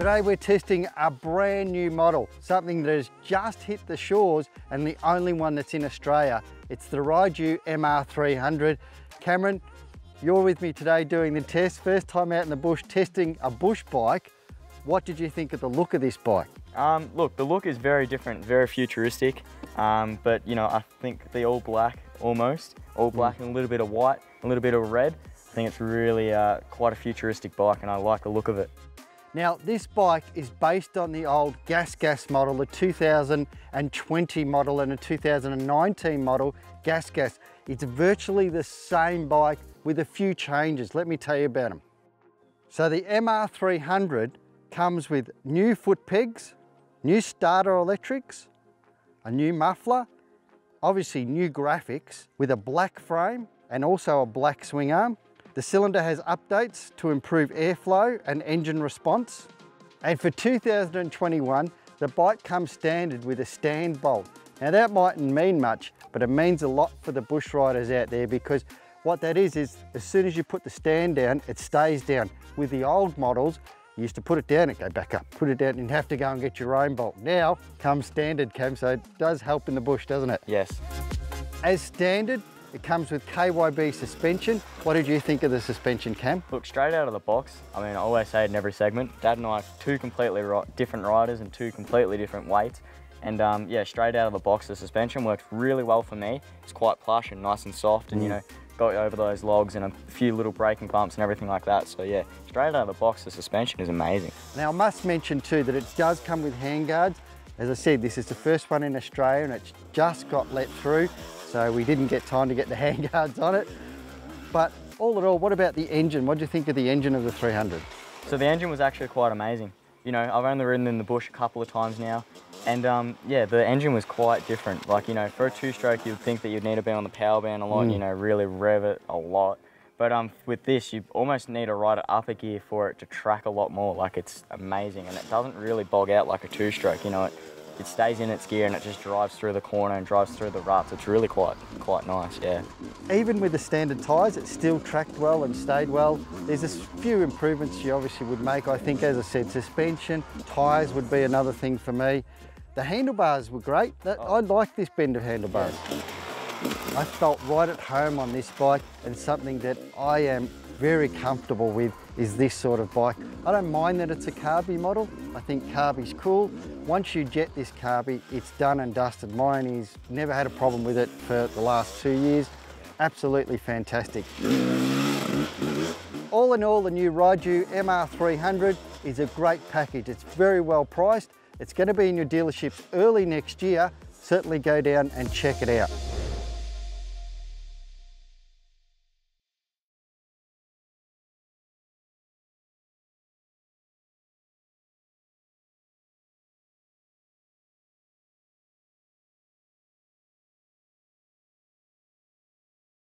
Today we're testing a brand new model, something that has just hit the shores and the only one that's in Australia. It's the Rydoo MR300. Cameron, you're with me today doing the test. First time out in the bush testing a bush bike. What did you think of the look of this bike? Look, the look is very different, very futuristic, but you know, I think the all black almost, all black and a little bit of white, a little bit of red. I think it's really quite a futuristic bike and I like the look of it. Now, this bike is based on the old Gas model, the 2020 model and a 2019 model Gas. It's virtually the same bike with a few changes. Let me tell you about them. So the MR300 comes with new foot pegs, new starter electrics, a new muffler, obviously new graphics with a black frame and also a black swing arm. The cylinder has updates to improve airflow and engine response. And for 2021, the bike comes standard with a stand bolt. Now that mightn't mean much, but it means a lot for the bush riders out there, because what that is as soon as you put the stand down, it stays down. With the old models, you used to put it down and go back up, put it down and have to go and get your own bolt. Now comes standard, Cam, so it does help in the bush, doesn't it? Yes. As standard, it comes with KYB suspension. What did you think of the suspension, Cam? Look, straight out of the box, I mean, I always say it in every segment, Dad and I are two completely different riders and two completely different weights. And yeah, straight out of the box, the suspension works really well for me. It's quite plush and nice and soft and, you know, got over those logs and a few little braking bumps and everything like that. So yeah, straight out of the box, the suspension is amazing. Now, I must mention too that it does come with handguards. As I said, this is the first one in Australia and it's just got let through, so we didn't get time to get the handguards on it. But all in all, what about the engine? What do you think of the engine of the 300? So the engine was actually quite amazing. You know, I've only ridden in the bush a couple of times now, and yeah, the engine was quite different. Like, you know, for a two-stroke, you'd think that you'd need to be on the power band a lot, you know, really rev it a lot. But with this, you almost need to ride it up a gear for it to track a lot more. Like, it's amazing, and it doesn't really bog out like a two-stroke. You know, it stays in its gear and it just drives through the corner and drives through the ruts. It's really quite nice, yeah. Even with the standard tyres, it still tracked well and stayed well. There's a few improvements you obviously would make. I think, as I said, suspension, tyres would be another thing for me. The handlebars were great. I like this bend of handlebars. Yeah. I felt right at home on this bike, and something that I am very comfortable with is this sort of bike. I don't mind that it's a carby model. I think carby's cool. Once you jet this carby, it's done and dusted. Mine is never had a problem with it for the last 2 years. Absolutely fantastic. All in all, the new Rydoo MR300 is a great package. It's very well priced. It's going to be in your dealerships early next year. Certainly go down and check it out.